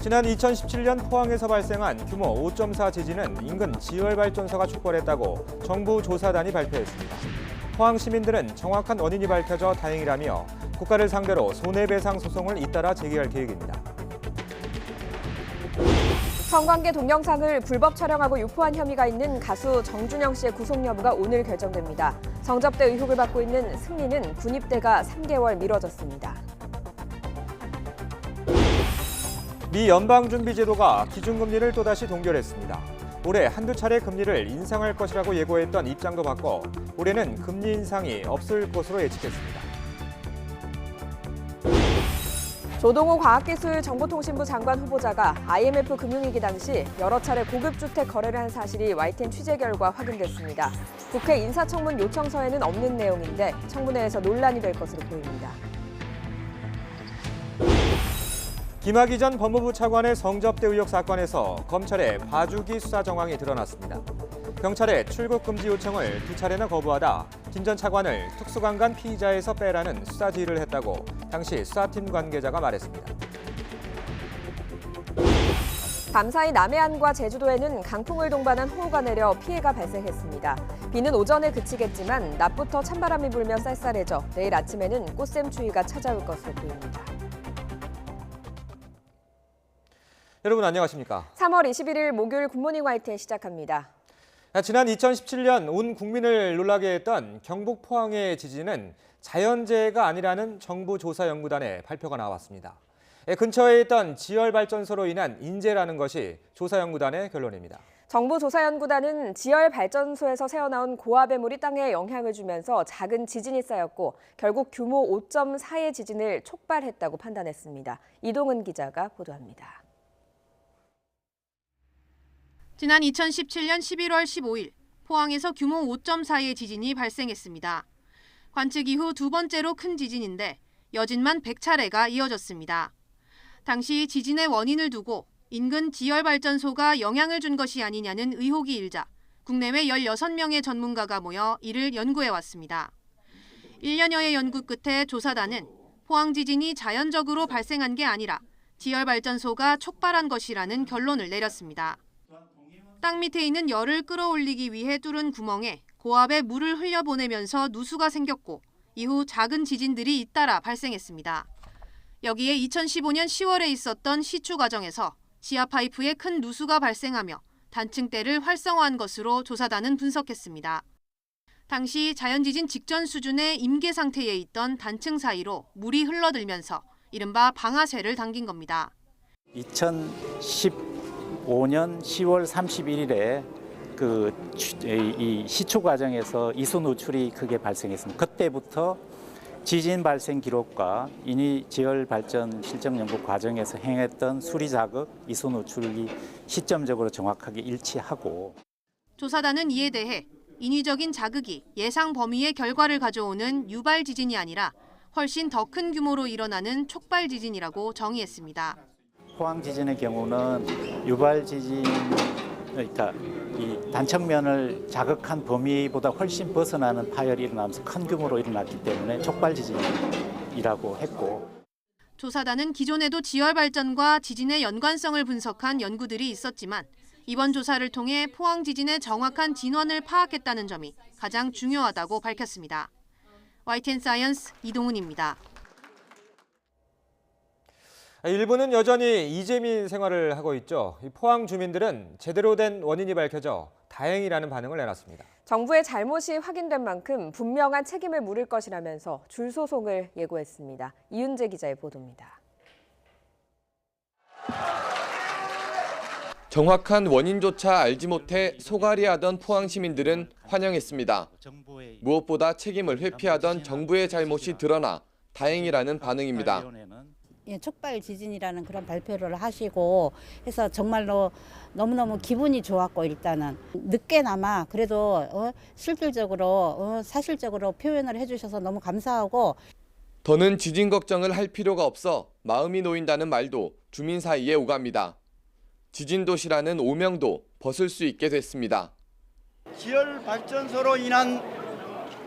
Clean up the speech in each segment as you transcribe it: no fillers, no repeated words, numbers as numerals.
지난 2017년 포항에서 발생한 규모 5.4 지진은 인근 지열발전소가 축발했다고 정부 조사단이 발표했습니다. 포항 시민들은 정확한 원인이 밝혀져 다행이라며 국가를 상대로 손해배상 소송을 잇따라 제기할 계획입니다. 성관계 동영상을 불법 촬영하고 유포한 혐의가 있는 가수 정준영 씨의 구속 여부가 오늘 결정됩니다. 성접대 의혹을 받고 있는 승리는 군입대가 3개월 미뤄졌습니다. 미 연방준비제도가 기준금리를 또다시 동결했습니다. 올해 한두 차례 금리를 인상할 것이라고 예고했던 입장도 바꿔 올해는 금리 인상이 없을 것으로 예측했습니다. 조동호 과학기술정보통신부 장관 후보자가 IMF 금융위기 당시 여러 차례 고급 주택 거래를 한 사실이 YTN 취재 결과 확인됐습니다. 국회 인사청문 요청서에는 없는 내용인데 청문회에서 논란이 될 것으로 보입니다. 김학의 전 법무부 차관의 성접대 의혹 사건에서 검찰의 봐주기 수사 정황이 드러났습니다. 경찰의 출국 금지 요청을 2차례나 거부하다 김 전 차관을 특수강간 피의자에서 빼라는 수사 지휘를 했다고 당시 수사팀 관계자가 말했습니다. 밤사이 남해안과 제주도에는 강풍을 동반한 호우가 내려 피해가 발생했습니다. 비는 오전에 그치겠지만 낮부터 찬바람이 불며 쌀쌀해져 내일 아침에는 꽃샘추위가 찾아올 것으로 보입니다. 여러분 안녕하십니까? 3월 21일 목요일 굿모닝 YTN 시작합니다. 지난 2017년 온 국민을 놀라게 했던 경북 포항의 지진은 자연재해가 아니라는 정부 조사연구단의 발표가 나왔습니다. 근처에 있던 지열발전소로 인한 인재라는 것이 조사연구단의 결론입니다. 정부 조사연구단은 지열발전소에서 새어나온 고압의 물이 땅에 영향을 주면서 작은 지진이 쌓였고 결국 규모 5.4의 지진을 촉발했다고 판단했습니다. 이동은 기자가 보도합니다. 지난 2017년 11월 15일 포항에서 규모 5.4의 지진이 발생했습니다. 관측 이후 두 번째로 큰 지진인데 여진만 100차례가 이어졌습니다. 당시 지진의 원인을 두고 인근 지열발전소가 영향을 준 것이 아니냐는 의혹이 일자 국내외 16명의 전문가가 모여 이를 연구해왔습니다. 1년여의 연구 끝에 조사단은 포항 지진이 자연적으로 발생한 게 아니라 지열발전소가 촉발한 것이라는 결론을 내렸습니다. 땅 밑에 있는 열을 끌어올리기 위해 뚫은 구멍에 고압의 물을 흘려보내면서 누수가 생겼고 이후 작은 지진들이 잇따라 발생했습니다. 여기에 2015년 10월에 있었던 시추 과정에서 지하 파이프에 큰 누수가 발생하며 단층대를 활성화한 것으로 조사단은 분석했습니다. 당시 자연지진 직전 수준의 임계 상태에 있던 단층 사이로 물이 흘러들면서 이른바 방아쇠를 당긴 겁니다. 2015년 10월 31일에 이 시추 과정에서 이수 누출이 크게 발생했습니다. 그때부터 지진 발생 기록과 인위 지열 발전 실정 연구 과정에서 행했던 수리 자극, 이수 누출이 시점적으로 정확하게 일치하고 조사단은 이에 대해 인위적인 자극이 예상 범위의 결과를 가져오는 유발 지진이 아니라 훨씬 더 큰 규모로 일어나는 촉발 지진이라고 정의했습니다. 포항 지진의 경우는 유발 지진, 그러니까 이 단층면을 자극한 범위보다 훨씬 벗어나는 파열이 일어나면서 큰 규모로 일어났기 때문에 촉발 지진이라고 했고. 조사단은 기존에도 지열 발전과 지진의 연관성을 분석한 연구들이 있었지만 이번 조사를 통해 포항 지진의 정확한 진원을 파악했다는 점이 가장 중요하다고 밝혔습니다. YTN 사이언스 이동훈입니다. 일본은 여전히 이재민 생활을 하고 있죠. 포항 주민들은 제대로 된 원인이 밝혀져 다행이라는 반응을 내놨습니다. 정부의 잘못이 확인된 만큼 분명한 책임을 물을 것이라면서 줄소송을 예고했습니다. 이윤재 기자의 보도입니다. 정확한 원인조차 알지 못해 소갈이하던 포항 시민들은 환영했습니다. 무엇보다 책임을 회피하던 정부의 잘못이 드러나 다행이라는 반응입니다. 촉발 지진이라는 그런 발표를 하시고 해서 정말로 너무너무 기분이 좋았고 일단은 늦게나마 그래도 실질적으로 사실적으로 표현을 해주셔서 너무 감사하고 더는 지진 걱정을 할 필요가 없어 마음이 놓인다는 말도 주민 사이에 오갑니다. 지진 도시라는 오명도 벗을 수 있게 됐습니다. 지열 발전소로 인한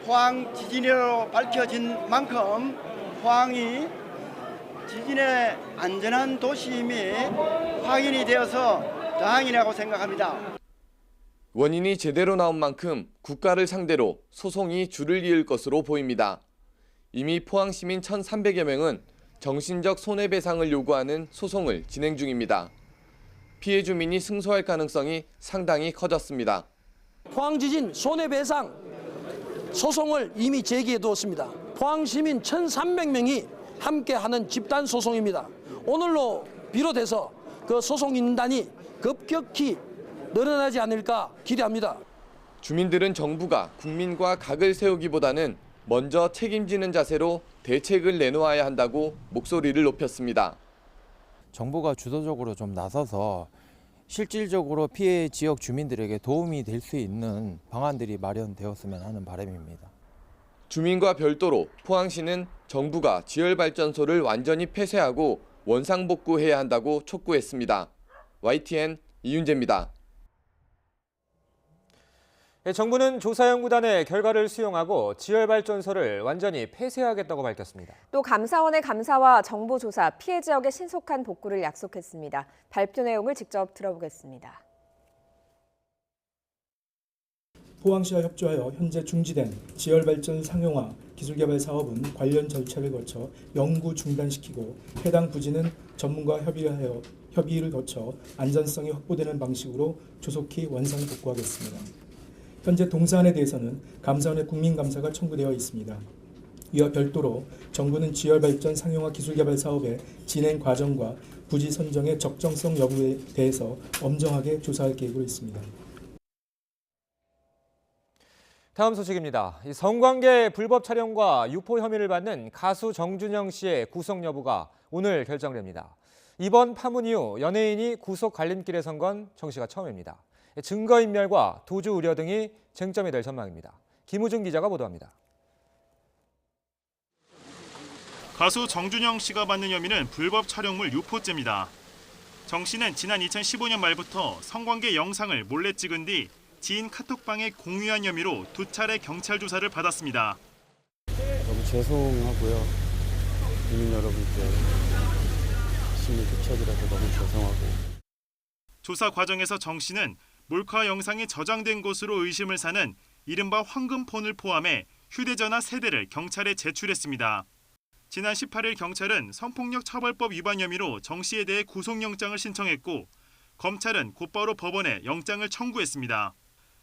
포항 지진으로 밝혀진 만큼 포항이 지진의 안전한 도시임이 확인이 되어서 다행이라고 생각합니다. 원인이 제대로 나온 만큼 국가를 상대로 소송이 줄을 이을 것으로 보입니다. 이미 포항시민 1,300여 명은 정신적 손해배상을 요구하는 소송을 진행 중입니다. 피해 주민이 승소할 가능성이 상당히 커졌습니다. 포항지진 손해배상 소송을 이미 제기해 두었습니다. 포항시민 1,300명이 함께하는 집단 소송입니다. 오늘로 비롯해서 그 소송 인단이 급격히 늘어나지 않을까 기대합니다. 주민들은 정부가 국민과 각을 세우기보다는 먼저 책임지는 자세로 대책을 내놓아야 한다고 목소리를 높였습니다. 정부가 주도적으로 좀 나서서 실질적으로 피해 지역 주민들에게 도움이 될 수 있는 방안들이 마련되었으면 하는 바람입니다. 주민과 별도로 포항시는 정부가 지열발전소를 완전히 폐쇄하고 원상복구해야 한다고 촉구했습니다. YTN 이윤재입니다. 정부는 조사연구단의 결과를 수용하고 지열발전소를 완전히 폐쇄하겠다고 밝혔습니다. 또 감사원의 감사와 정보 조사, 피해 지역의 신속한 복구를 약속했습니다. 발표 내용을 직접 들어보겠습니다. 포항시와 협조하여 현재 중지된 지열발전 상용화 기술개발 사업은 관련 절차를 거쳐 영구 중단시키고 해당 부지는 전문가 협의를 거쳐 안전성이 확보되는 방식으로 조속히 원상복구하겠습니다. 현재 동사안에 대해서는 감사원의 국민감사가 청구되어 있습니다. 이와 별도로 정부는 지열발전 상용화 기술개발 사업의 진행 과정과 부지 선정의 적정성 여부에 대해서 엄정하게 조사할 계획으로 있습니다. 다음 소식입니다. 성관계 불법 촬영과 유포 혐의를 받는 가수 정준영 씨의 구속 여부가 오늘 결정됩니다. 이번 파문 이후 연예인이 구속 갈림길에 선 건 정 씨가 처음입니다. 증거인멸과 도주 우려 등이 쟁점이 될 전망입니다. 김우중 기자가 보도합니다. 가수 정준영 씨가 받는 혐의는 불법 촬영물 유포죄입니다. 정 씨는 지난 2015년 말부터 성관계 영상을 몰래 찍은 뒤 지인 카톡방에 공유한 혐의로 2차례 경찰 조사를 받았습니다. 너무 죄송하고요. 국민 여러분께 심히 끼쳐드려서 너무 죄송하고. 조사 과정에서 정 씨는 몰카 영상이 저장된 것으로 의심을 사는 이른바 황금폰을 포함해 휴대전화 3대를 경찰에 제출했습니다. 지난 18일 경찰은 성폭력 처벌법 위반 혐의로 정 씨에 대해 구속영장을 신청했고 검찰은 곧바로 법원에 영장을 청구했습니다.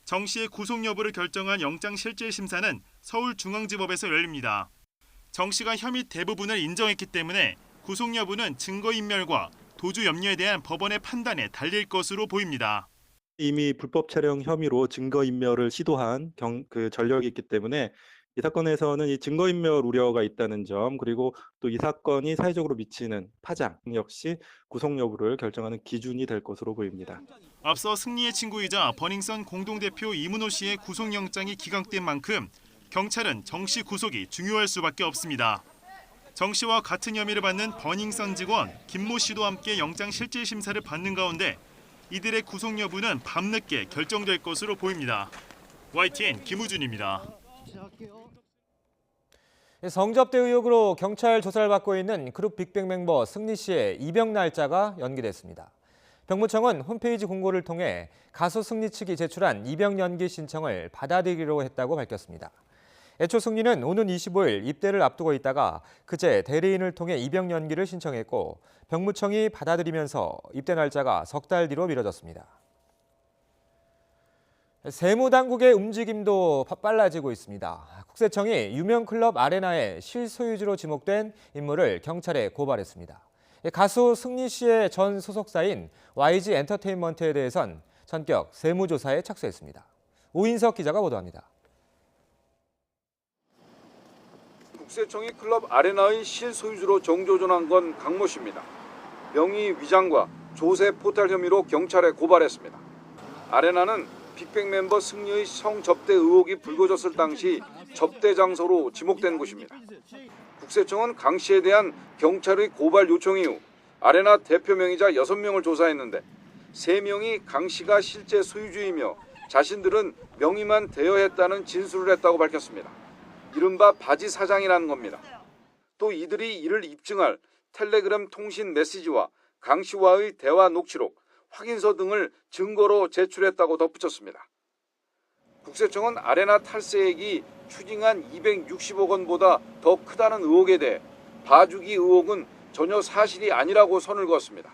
정 씨의 구속 여부를 결정한 영장실질심사는 서울중앙지법에서 열립니다. 정 씨가 혐의 대부분을 인정했기 때문에 구속 여부는 증거인멸과 도주 염려에 대한 법원의 판단에 달릴 것으로 보입니다. 이미 불법 촬영 혐의로 증거인멸을 시도한 전력이 있기 때문에 이 사건에서는 이 증거인멸 우려가 있다는 점, 그리고 또 이 사건이 사회적으로 미치는 파장 역시 구속 여부를 결정하는 기준이 될 것으로 보입니다. 앞서 승리의 친구이자 버닝썬 공동대표 이문호 씨의 구속영장이 기각된 만큼 경찰은 정 씨 구속이 중요할 수밖에 없습니다. 정 씨와 같은 혐의를 받는 버닝썬 직원 김모 씨도 함께 영장실질심사를 받는 가운데 이들의 구속 여부는 밤늦게 결정될 것으로 보입니다. YTN 김우준입니다. 성접대 의혹으로 경찰 조사를 받고 있는 그룹 빅뱅 멤버 승리 씨의 입영 날짜가 연기됐습니다. 병무청은 홈페이지 공고를 통해 가수 승리 측이 제출한 입영 연기 신청을 받아들이기로 했다고 밝혔습니다. 애초 승리는 오는 25일 입대를 앞두고 있다가 그제 대리인을 통해 입영 연기를 신청했고 병무청이 받아들이면서 입대 날짜가 석 달 뒤로 미뤄졌습니다. 세무당국의 움직임도 빨라지고 있습니다. 국세청이 유명 클럽 아레나의 실소유주로 지목된 인물을 경찰에 고발했습니다. 가수 승리 씨의 전 소속사인 YG 엔터테인먼트에 대해선 전격 세무조사에 착수했습니다. 오인석 기자가 보도합니다. 국세청이 클럽 아레나의 실소유주로 정조준한 건 강모 씨입니다. 명의 위장과 조세 포탈 혐의로 경찰에 고발했습니다. 아레나는 빅뱅 멤버 승리의 성접대 의혹이 불거졌을 당시 접대 장소로 지목된 곳입니다. 국세청은 강 씨에 대한 경찰의 고발 요청 이후 아레나 대표명의자 6명을 조사했는데 3명이 강 씨가 실제 소유주이며 자신들은 명의만 대여했다는 진술을 했다고 밝혔습니다. 이른바 바지 사장이라는 겁니다. 또 이들이 이를 입증할 텔레그램 통신 메시지와 강 씨와의 대화 녹취록, 확인서 등을 증거로 제출했다고 덧붙였습니다. 국세청은 아레나 탈세액이 추징한 260억 원보다 더 크다는 의혹에 대해 봐주기 의혹은 전혀 사실이 아니라고 선을 그었습니다.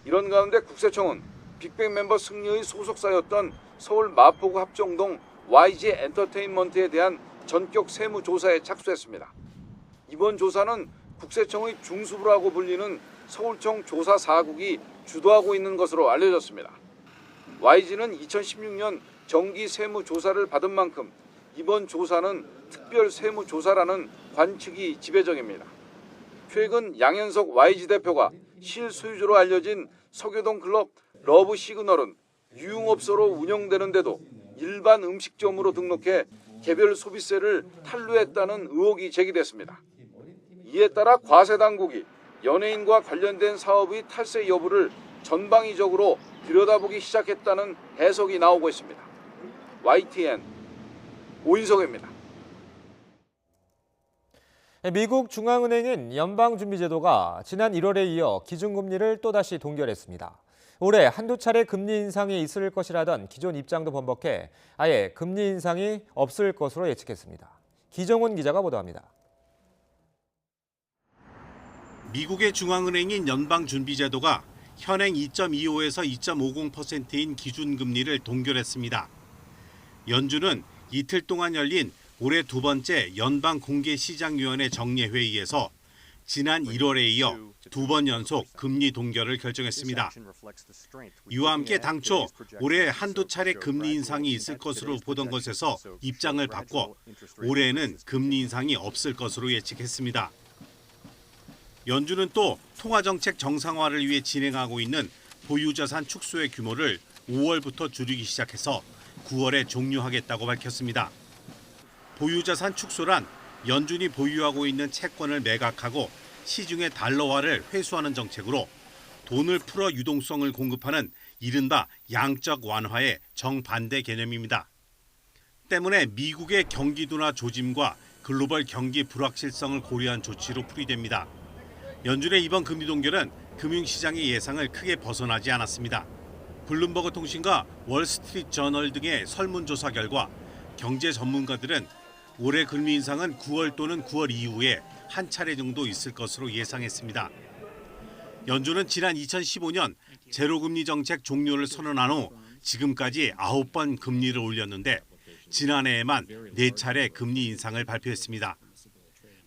이런 가운데 국세청은 빅뱅 멤버 승리의 소속사였던 서울 마포구 합정동 YG 엔터테인먼트에 대한 전격 세무조사에 착수했습니다. 이번 조사는 국세청의 중수부라고 불리는 서울청 조사 4국이 주도하고 있는 것으로 알려졌습니다. YG는 2016년 정기 세무조사를 받은 만큼 이번 조사는 특별 세무조사라는 관측이 지배적입니다. 최근 양현석 YG 대표가 실소유주로 알려진 서교동 클럽 러브 시그널은 유흥업소로 운영되는데도 일반 음식점으로 등록해 개별 소비세를 탈루했다는 의혹이 제기됐습니다. 이에 따라 과세당국이 연예인과 관련된 사업의 탈세 여부를 전방위적으로 들여다보기 시작했다는 해석이 나오고 있습니다. YTN 오인석입니다. 미국 중앙은행인 연방준비제도가 지난 1월에 이어 기준금리를 또다시 동결했습니다. 올해 한두 차례 금리 인상이 있을 것이라던 기존 입장도 번복해 아예 금리 인상이 없을 것으로 예측했습니다. 기정훈 기자가 보도합니다. 미국의 중앙은행인 연방준비제도가 현행 2.25에서 2.50%인 기준금리를 동결했습니다. 연준은 이틀 동안 열린 올해 두 번째 연방공개시장위원회 정례회의에서 지난 1월에 이어 두 번 연속 금리 동결을 결정했습니다. 이와 함께 당초 올해 한두 차례 금리 인상이 있을 것으로 보던 것에서 입장을 바꿔 올해는 금리 인상이 없을 것으로 예측했습니다. 연준은 또 통화정책 정상화를 위해 진행하고 있는 보유자산 축소의 규모를 5월부터 줄이기 시작해서 9월에 종료하겠다고 밝혔습니다. 보유자산 축소란 연준이 보유하고 있는 채권을 매각하고 시중의 달러화를 회수하는 정책으로 돈을 풀어 유동성을 공급하는 이른바 양적 완화의 정반대 개념입니다. 때문에 미국의 경기 둔화 조짐과 글로벌 경기 불확실성을 고려한 조치로 풀이됩니다. 연준의 이번 금리 동결은 금융시장의 예상을 크게 벗어나지 않았습니다. 블룸버그 통신과 월스트리트 저널 등의 설문조사 결과 경제 전문가들은 올해 금리 인상은 9월 또는 9월 이후에 한 차례 정도 있을 것으로 예상했습니다. 연준은 지난 2015년 제로금리 정책 종료를 선언한 후 지금까지 9번 금리를 올렸는데 지난해에만 4차례 금리 인상을 발표했습니다.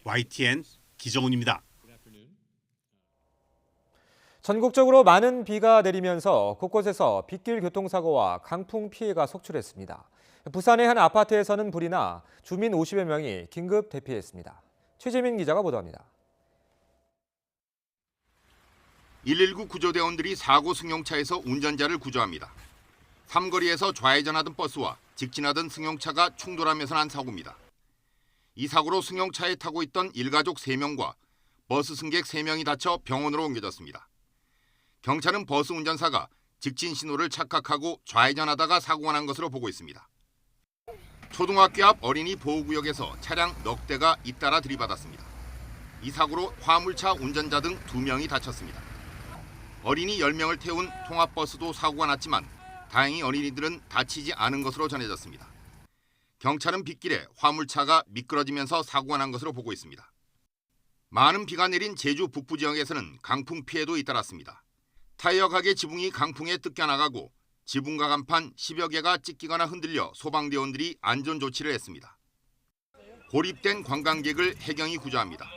YTN 기정훈입니다. 전국적으로 많은 비가 내리면서 곳곳에서 빗길 교통사고와 강풍 피해가 속출했습니다. 부산의 한 아파트에서는 불이 나 주민 50여 명이 긴급 대피했습니다. 최재민 기자가 보도합니다. 119 구조대원들이 사고 승용차에서 운전자를 구조합니다. 삼거리에서 좌회전하던 버스와 직진하던 승용차가 충돌하면서 난 사고입니다. 이 사고로 승용차에 타고 있던 일가족 3명과 버스 승객 3명이 다쳐 병원으로 옮겨졌습니다. 경찰은 버스 운전사가 직진 신호를 착각하고 좌회전하다가 사고가 난 것으로 보고 있습니다. 초등학교 앞 어린이 보호구역에서 차량 넉 대가 잇따라 들이받았습니다. 이 사고로 화물차 운전자 등 2명이 다쳤습니다. 어린이 10명을 태운 통합버스도 사고가 났지만 다행히 어린이들은 다치지 않은 것으로 전해졌습니다. 경찰은 빗길에 화물차가 미끄러지면서 사고가 난 것으로 보고 있습니다. 많은 비가 내린 제주 북부 지역에서는 강풍 피해도 잇따랐습니다. 타이어 가게 지붕이 강풍에 뜯겨나가고 지붕과 간판 10여 개가 찢기거나 흔들려 소방대원들이 안전조치를 했습니다. 고립된 관광객을 해경이 구조합니다.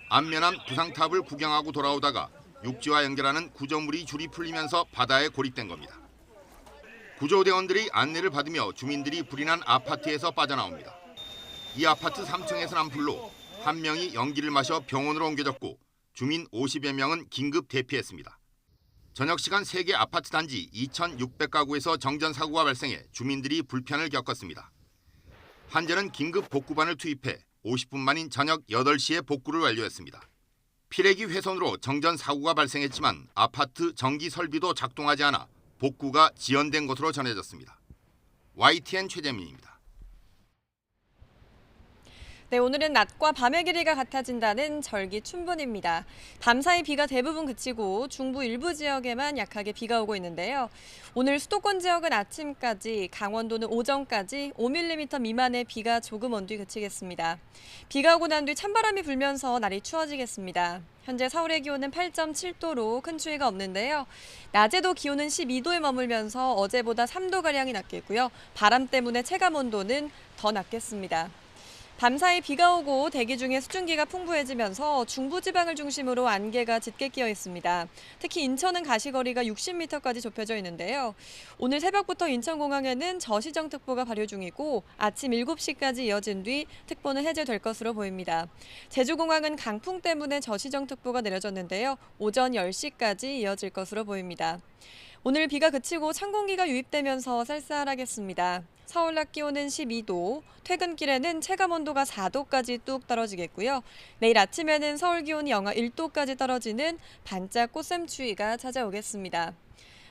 안면함 부상탑을 구경하고 돌아오다가 육지와 연결하는 구조물이 줄이 풀리면서 바다에 고립된 겁니다. 구조대원들이 안내를 받으며 주민들이 불이 난 아파트에서 빠져나옵니다. 이 아파트 3층에서 난 불로 한 명이 연기를 마셔 병원으로 옮겨졌고 주민 50여 명은 긴급 대피했습니다. 저녁 시간 3개 아파트 단지 2,600가구에서 정전사고가 발생해 주민들이 불편을 겪었습니다. 환자는 긴급 복구반을 투입해 50분 만인 저녁 8시에 복구를 완료했습니다. 피레기 훼손으로 정전사고가 발생했지만 아파트 전기 설비도 작동하지 않아 복구가 지연된 것으로 전해졌습니다. YTN 최재민입니다. 네, 오늘은 낮과 밤의 길이가 같아진다는 절기춘분입니다. 밤사이 비가 대부분 그치고 중부 일부 지역에만 약하게 비가 오고 있는데요. 오늘 수도권 지역은 아침까지, 강원도는 오전까지 5mm 미만의 비가 조금 온 뒤 그치겠습니다. 비가 오고 난 뒤 찬바람이 불면서 날이 추워지겠습니다. 현재 서울의 기온은 8.7도로 큰 추위가 없는데요. 낮에도 기온은 12도에 머물면서 어제보다 3도가량이 낮겠고요. 바람 때문에 체감온도는 더 낮겠습니다. 밤사이 비가 오고 대기 중에 수증기가 풍부해지면서 중부지방을 중심으로 안개가 짙게 끼어 있습니다. 특히 인천은 가시거리가 60m까지 좁혀져 있는데요. 오늘 새벽부터 인천공항에는 저시정특보가 발효 중이고 아침 7시까지 이어진 뒤 특보는 해제될 것으로 보입니다. 제주공항은 강풍 때문에 저시정특보가 내려졌는데요. 오전 10시까지 이어질 것으로 보입니다. 오늘 비가 그치고 찬 공기가 유입되면서 쌀쌀하겠습니다. 서울 낮 기온은 12도, 퇴근길에는 체감온도가 4도까지 뚝 떨어지겠고요. 내일 아침에는 서울 기온이 영하 1도까지 떨어지는 반짝 꽃샘추위가 찾아오겠습니다.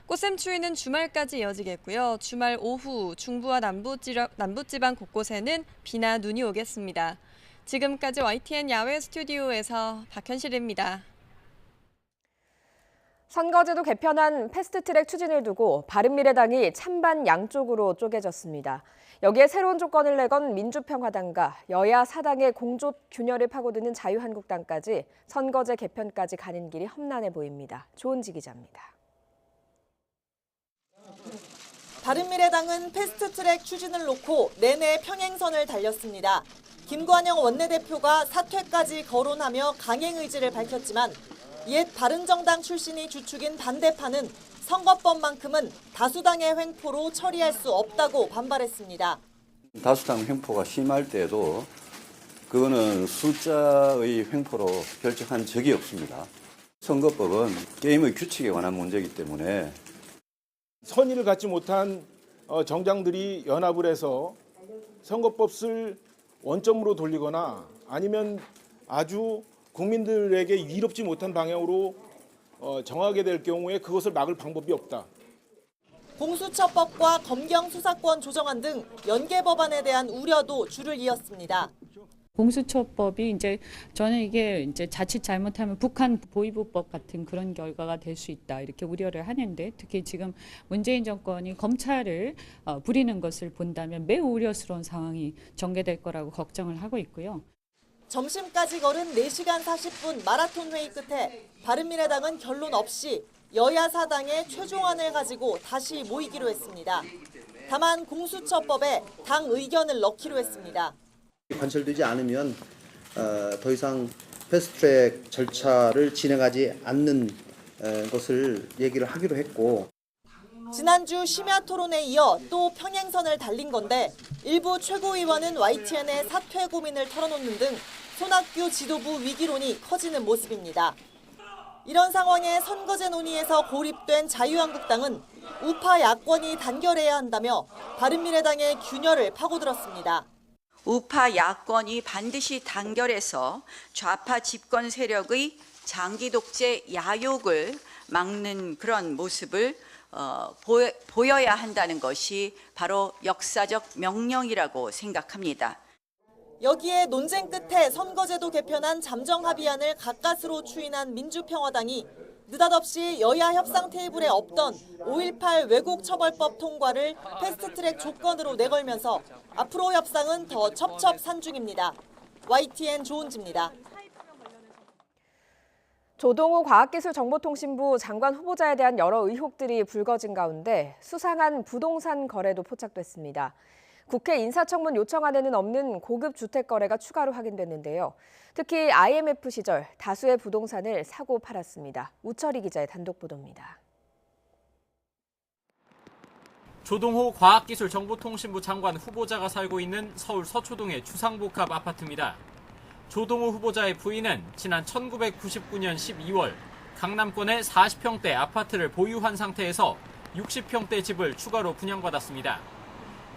꽃샘추위는 주말까지 이어지겠고요. 주말 오후 중부와 남부지방 곳곳에는 비나 눈이 오겠습니다. 지금까지 YTN 야외 스튜디오에서 박현실입니다. 선거제도 개편안 패스트트랙 추진을 두고 바른미래당이 찬반 양쪽으로 쪼개졌습니다. 여기에 새로운 조건을 내건 민주평화당과 여야 사당의 공조 균열을 파고드는 자유한국당까지 선거제 개편까지 가는 길이 험난해 보입니다. 조은지 기자입니다. 바른미래당은 패스트트랙 추진을 놓고 내내 평행선을 달렸습니다. 김관영 원내대표가 사퇴까지 거론하며 강행 의지를 밝혔지만 옛 바른정당 출신이 주축인 반대파는 선거법만큼은 다수당의 횡포로 처리할 수 없다고 반발했습니다. 다수당 횡포가 심할 때에도 그거는 숫자의 횡포로 결정한 적이 없습니다. 선거법은 게임의 규칙에 관한 문제이기 때문에 선의를 갖지 못한 정당들이 연합을 해서 선거법을 원점으로 돌리거나 아니면 아주 국민들에게 이롭지 못한 방향으로 정하게 될 경우에 그것을 막을 방법이 없다. 공수처법과 검경수사권 조정안 등 연계 법안에 대한 우려도 줄을 이었습니다. 공수처법이 저는 이게 자칫 잘못하면 북한 보위부법 같은 그런 결과가 될 수 있다 이렇게 우려를 하는데 특히 지금 문재인 정권이 검찰을 부리는 것을 본다면 매우 우려스러운 상황이 전개될 거라고 걱정을 하고 있고요. 점심까지 걸은 4시간 40분 마라톤 회의 끝에 바른미래당은 결론 없이 여야 사당의 최종안을 가지고 다시 모이기로 했습니다. 다만 공수처법에 당 의견을 넣기로 했습니다. 관철되지 않으면 더 이상 패스트트랙 절차를 진행하지 않는 것을 얘기를 하기로 했고 지난주 심야 토론에 이어 또 평행선을 달린 건데 일부 최고위원은 YTN의 사퇴 고민을 털어놓는 등 손학규 지도부 위기론이 커지는 모습입니다. 이런 상황에 선거제 논의에서 고립된 자유한국당은 우파 야권이 단결해야 한다며 바른미래당의 균열을 파고들었습니다. 우파 야권이 반드시 단결해서 좌파 집권 세력의 장기 독재 야욕을 막는 그런 모습을 보여야 한다는 것이 바로 역사적 명령이라고 생각합니다. 여기에 논쟁 끝에 선거제도 개편안 잠정 합의안을 가까스로 추인한 민주평화당이 느닷없이 여야 협상 테이블에 없던 5.18 왜곡처벌법 통과를 패스트트랙 조건으로 내걸면서 앞으로 협상은 더 첩첩산중입니다. YTN 조은지입니다. 조동호 과학기술정보통신부 장관 후보자에 대한 여러 의혹들이 불거진 가운데 수상한 부동산 거래도 포착됐습니다. 국회 인사청문 요청안에는 없는 고급 주택 거래가 추가로 확인됐는데요. 특히 IMF 시절 다수의 부동산을 사고 팔았습니다. 우철희 기자의 단독 보도입니다. 조동호 과학기술정보통신부 장관 후보자가 살고 있는 서울 서초동의 주상복합 아파트입니다. 조동호 후보자의 부인은 지난 1999년 12월 강남권의 40평대 아파트를 보유한 상태에서 60평대 집을 추가로 분양받았습니다.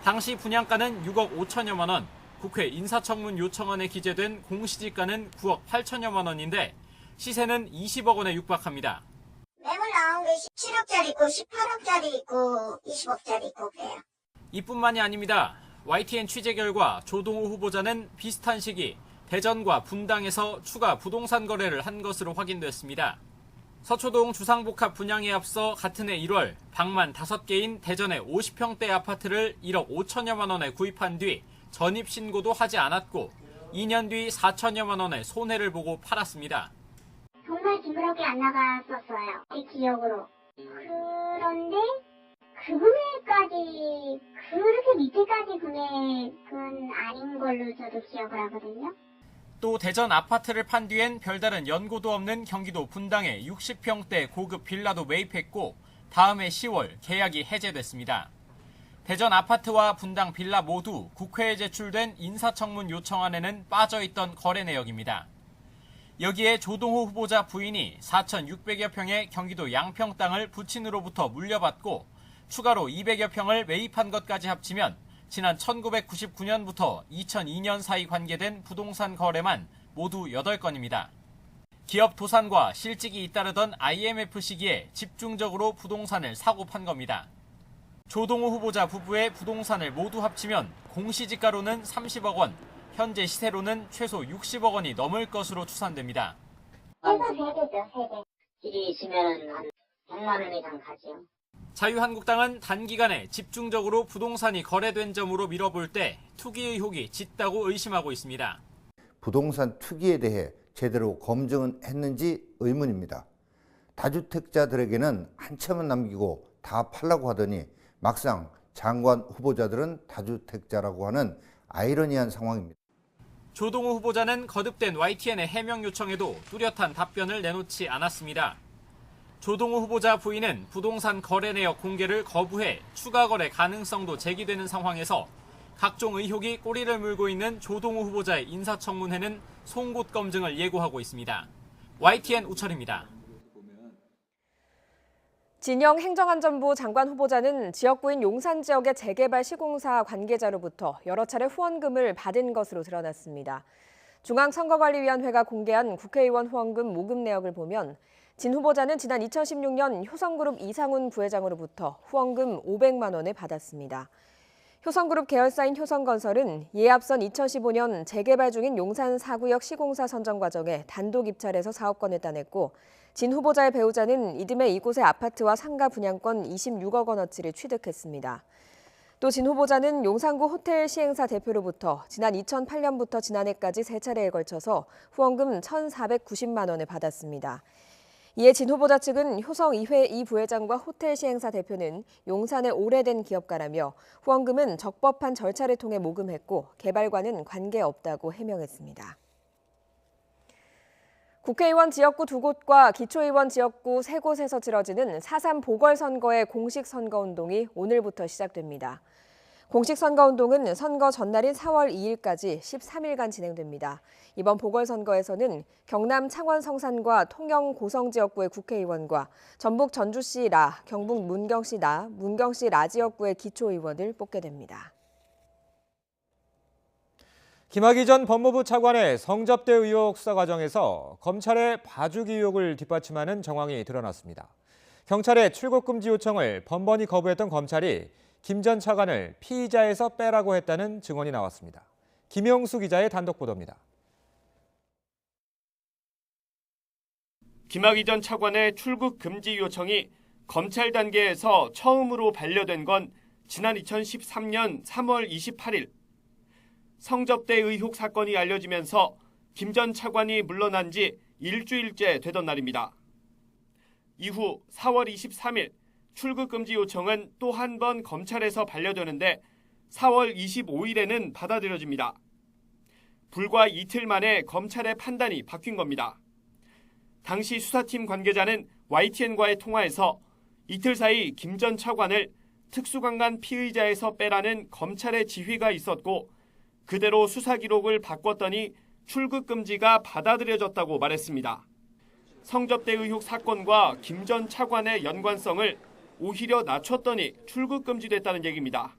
당시 분양가는 6억 5천여만 원, 국회 인사청문 요청안에 기재된 공시지가는 9억 8천여만 원인데 시세는 20억 원에 육박합니다. 매물 나온 게 17억짜리 있고 18억짜리 있고 20억짜리 있고 그래요. 이뿐만이 아닙니다. YTN 취재 결과 조동호 후보자는 비슷한 시기 대전과 분당에서 추가 부동산 거래를 한 것으로 확인됐습니다. 서초동 주상복합 분양에 앞서 같은 해 1월 방만 5개인 대전의 50평대 아파트를 1억 5천여만 원에 구입한 뒤 전입 신고도 하지 않았고 2년 뒤 4천여만 원의 손해를 보고 팔았습니다. 정말 징그럽게 안 나갔었어요. 제 기억으로. 그런데 그 금액까지 그렇게 밑에까지 금액은 아닌 걸로 저도 기억을 하거든요. 또 대전 아파트를 판 뒤엔 별다른 연고도 없는 경기도 분당에 60평대 고급 빌라도 매입했고 다음 해 10월 계약이 해제됐습니다. 대전 아파트와 분당 빌라 모두 국회에 제출된 인사청문 요청안에는 빠져있던 거래 내역입니다. 여기에 조동호 후보자 부인이 4,600여 평의 경기도 양평 땅을 부친으로부터 물려받고 추가로 200여 평을 매입한 것까지 합치면 지난 1999년부터 2002년 사이 관계된 부동산 거래만 모두 8건입니다. 기업 도산과 실직이 잇따르던 IMF 시기에 집중적으로 부동산을 사고 판 겁니다. 조동호 후보자 부부의 부동산을 모두 합치면 공시지가로는 30억 원, 현재 시세로는 최소 60억 원이 넘을 것으로 추산됩니다. 최소 3배죠, 3배. 길이 있으면 한 100만 원 이상 가죠. 자유한국당은 단기간에 집중적으로 부동산이 거래된 점으로 미뤄볼 때 투기 의혹이 짙다고 의심하고 있습니다. 부동산 투기에 대해 제대로 검증은 했는지 의문입니다. 다주택자들에게는 한참은 남기고 다 팔라고 하더니 막상 장관 후보자들은 다주택자라고 하는 아이러니한 상황입니다. 조동호 후보자는 거듭된 YTN의 해명 요청에도 뚜렷한 답변을 내놓지 않았습니다. 조동호 후보자 부인은 부동산 거래 내역 공개를 거부해 추가 거래 가능성도 제기되는 상황에서 각종 의혹이 꼬리를 물고 있는 조동호 후보자의 인사청문회는 송곳 검증을 예고하고 있습니다. YTN 우철입니다. 진영 행정안전부 장관 후보자는 지역구인 용산 지역의 재개발 시공사 관계자로부터 여러 차례 후원금을 받은 것으로 드러났습니다. 중앙선거관리위원회가 공개한 국회의원 후원금 모금 내역을 보면 진 후보자는 지난 2016년 효성그룹 이상훈 부회장으로부터 후원금 500만 원을 받았습니다. 효성그룹 계열사인 효성건설은 이에 앞선 2015년 재개발 중인 용산 4구역 시공사 선정 과정에 단독 입찰해서 사업권을 따냈고 진 후보자의 배우자는 이듬해 이곳의 아파트와 상가 분양권 26억 원어치를 취득했습니다. 또 진 후보자는 용산구 호텔 시행사 대표로부터 지난 2008년부터 지난해까지 3차례에 걸쳐서 후원금 1,490만 원을 받았습니다. 이에 진 후보자 측은 효성 이회 이 부회장과 호텔 시행사 대표는 용산의 오래된 기업가라며 후원금은 적법한 절차를 통해 모금했고 개발과는 관계없다고 해명했습니다. 국회의원 지역구 2곳과 기초의원 지역구 3곳에서 치러지는 4.3 보궐선거의 공식 선거운동이 오늘부터 시작됩니다. 공식 선거운동은 선거 전날인 4월 2일까지 13일간 진행됩니다. 이번 보궐선거에서는 경남 창원 성산과 통영 고성 지역구의 국회의원과 전북 전주시 라, 경북 문경시 나, 문경시 라 지역구의 기초의원을 뽑게 됩니다. 김학의 전 법무부 차관의 성접대 의혹 수사 과정에서 검찰의 봐주기 의혹을 뒷받침하는 정황이 드러났습니다. 경찰의 출국 금지 요청을 번번이 거부했던 검찰이 김 전 차관을 피의자에서 빼라고 했다는 증언이 나왔습니다. 김영수 기자의 단독 보도입니다. 김학의 전 차관의 출국 금지 요청이 검찰 단계에서 처음으로 반려된 건 지난 2013년 3월 28일. 성접대 의혹 사건이 알려지면서 김 전 차관이 물러난 지 일주일째 되던 날입니다. 이후 4월 23일 출국 금지 요청은 또 한 번 검찰에서 반려되는데 4월 25일에는 받아들여집니다. 불과 이틀 만에 검찰의 판단이 바뀐 겁니다. 당시 수사팀 관계자는 YTN과의 통화에서 이틀 사이 김 전 차관을 특수강간 피의자에서 빼라는 검찰의 지휘가 있었고 그대로 수사 기록을 바꿨더니 출국 금지가 받아들여졌다고 말했습니다. 성접대 의혹 사건과 김 전 차관의 연관성을 오히려 낮췄더니 출국 금지됐다는 얘기입니다.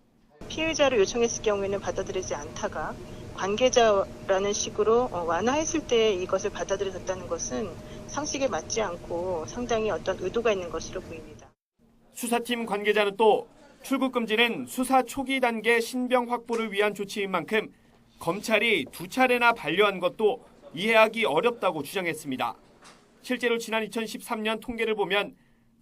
피의자로 요청했을 경우에는 받아들이지 않다가 관계자라는 식으로 완화했을 때 이것을 받아들여졌다는 것은 상식에 맞지 않고 상당히 어떤 의도가 있는 것으로 보입니다. 수사팀 관계자는 또 출국 금지는 수사 초기 단계 신병 확보를 위한 조치인 만큼 검찰이 2차례나 반려한 것도 이해하기 어렵다고 주장했습니다. 실제로 지난 2013년 통계를 보면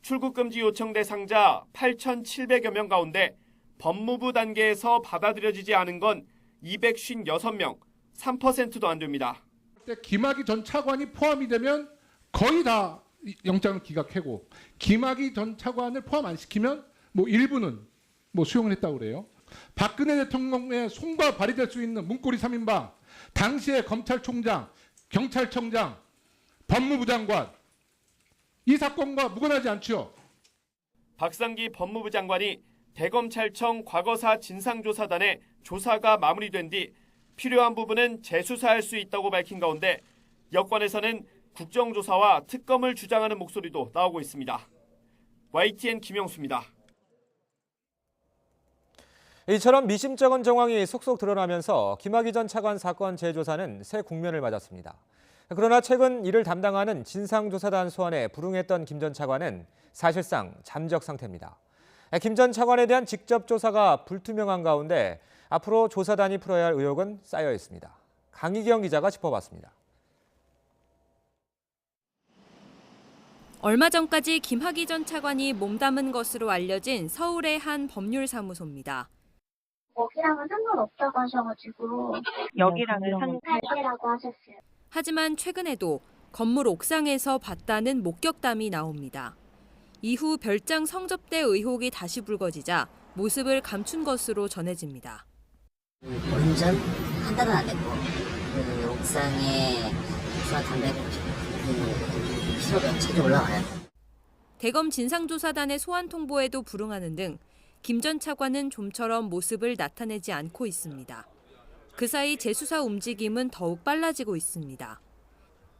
출국 금지 요청 대상자 8,700여 명 가운데 법무부 단계에서 받아들여지지 않은 건 256명, 3%도 안 됩니다. 김학의 전 차관이 포함이 되면 거의 다 영장을 기각하고 김학의 전 차관을 포함 안 시키면 일부는 수용을 했다고 그래요. 박근혜 대통령의 손과 발휘될 수 있는 문고리 3인방, 당시의 검찰총장, 경찰청장, 법무부 장관, 이 사건과 무관하지 않죠. 박상기 법무부 장관이 대검찰청 과거사 진상조사단의 조사가 마무리된 뒤 필요한 부분은 재수사할 수 있다고 밝힌 가운데 여권에서는 국정조사와 특검을 주장하는 목소리도 나오고 있습니다. YTN 김영수입니다. 이처럼 미심쩍은 정황이 속속 드러나면서 김학의 전 차관 사건 재조사는 새 국면을 맞았습니다. 그러나 최근 이를 담당하는 진상조사단 소환에 불응했던 김 전 차관은 사실상 잠적 상태입니다. 김 전 차관에 대한 직접 조사가 불투명한 가운데 앞으로 조사단이 풀어야 할 의혹은 쌓여 있습니다. 강희경 기자가 짚어봤습니다. 얼마 전까지 김학의 전 차관이 몸담은 것으로 알려진 서울의 한 법률사무소입니다. 여기랑은 상관없다고 하셔가지고 여기랑은 상관없다고 하셨어요. 하지만 최근에도 건물 옥상에서 봤다는 목격담이 나옵니다. 이후 별장 성접대 의혹이 다시 불거지자 모습을 감춘 것으로 전해집니다. 운전 한 달은 안 됐고 그 옥상에 수화 담배 피로가 자주 올라와요. 대검 진상조사단의 소환 통보에도 불응하는 등 김 전 차관은 좀처럼 모습을 나타내지 않고 있습니다. 그 사이 재수사 움직임은 더욱 빨라지고 있습니다.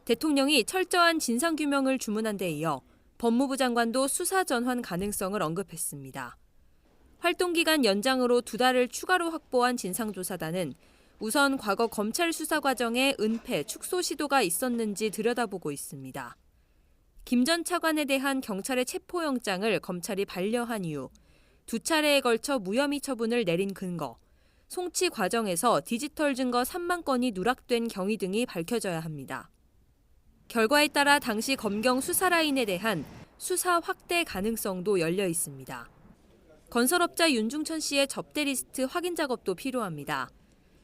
대통령이 철저한 진상규명을 주문한 데 이어 법무부 장관도 수사 전환 가능성을 언급했습니다. 활동기간 연장으로 2달을 추가로 확보한 진상조사단은 우선 과거 검찰 수사 과정에 은폐, 축소 시도가 있었는지 들여다보고 있습니다. 김 전 차관에 대한 경찰의 체포영장을 검찰이 반려한 이후 2차례에 걸쳐 무혐의 처분을 내린 근거, 송치 과정에서 디지털 증거 3만 건이 누락된 경위 등이 밝혀져야 합니다. 결과에 따라 당시 검경 수사 라인에 대한 수사 확대 가능성도 열려 있습니다. 건설업자 윤중천 씨의 접대 리스트 확인 작업도 필요합니다.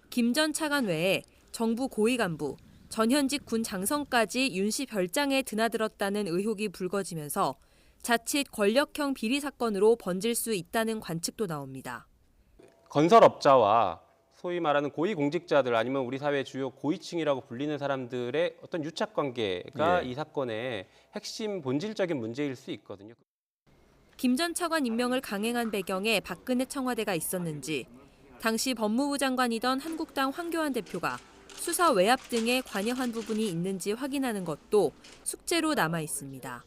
김 전 차관 외에 정부 고위 간부, 전현직 군 장성까지 윤 씨 별장에 드나들었다는 의혹이 불거지면서 자칫 권력형 비리 사건으로 번질 수 있다는 관측도 나옵니다. 건설업자와 소위 말하는 고위공직자들 아니면 우리 사회 주요 고위층이라고 불리는 사람들의 어떤 유착관계가 이 사건의 핵심 본질적인 문제일 수 있거든요. 김 전 차관 임명을 강행한 배경에 박근혜 청와대가 있었는지, 당시 법무부 장관이던 한국당 황교안 대표가 수사 외압 등에 관여한 부분이 있는지 확인하는 것도 숙제로 남아 있습니다.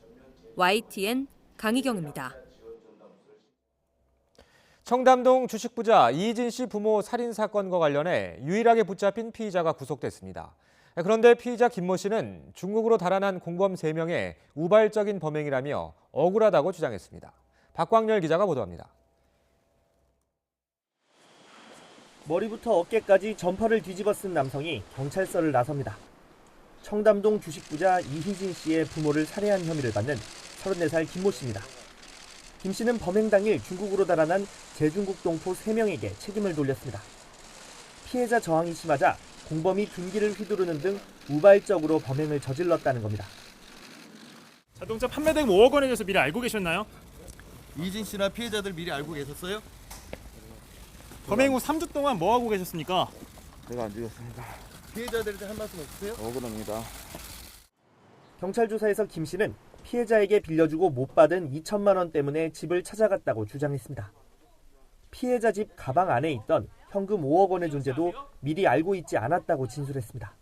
YTN 강희경입니다. 청담동 주식부자 이희진 씨 부모 살인 사건과 관련해 유일하게 붙잡힌 피의자가 구속됐습니다. 그런데 피의자 김모 씨는 중국으로 달아난 공범 3명의 우발적인 범행이라며 억울하다고 주장했습니다. 박광열 기자가 보도합니다. 머리부터 어깨까지 점퍼를 뒤집어 쓴 남성이 경찰서를 나섭니다. 청담동 주식부자 이희진 씨의 부모를 살해한 혐의를 받는 34살 김모 씨입니다. 김 씨는 범행 당일 중국으로 달아난 제중국 동포 3명에게 책임을 돌렸습니다. 피해자 저항이 심하자 공범이 둔기를 휘두르는 등 우발적으로 범행을 저질렀다는 겁니다. 자동차 판매 대금 5억 원에 대해서 미리 알고 계셨나요? 이진 씨나 피해자들 미리 알고 계셨어요? 범행 후 3주 동안 뭐 하고 계셨습니까? 제가 안 죽였습니다. 피해자들한테 한 말씀 없으세요? 억울합니다. 경찰 조사에서 김 씨는 피해자에게 빌려주고 못 받은 2천만 원 때문에 집을 찾아갔다고 주장했습니다. 피해자 집 가방 안에 있던 현금 5억 원의 존재도 미리 알고 있지 않았다고 진술했습니다.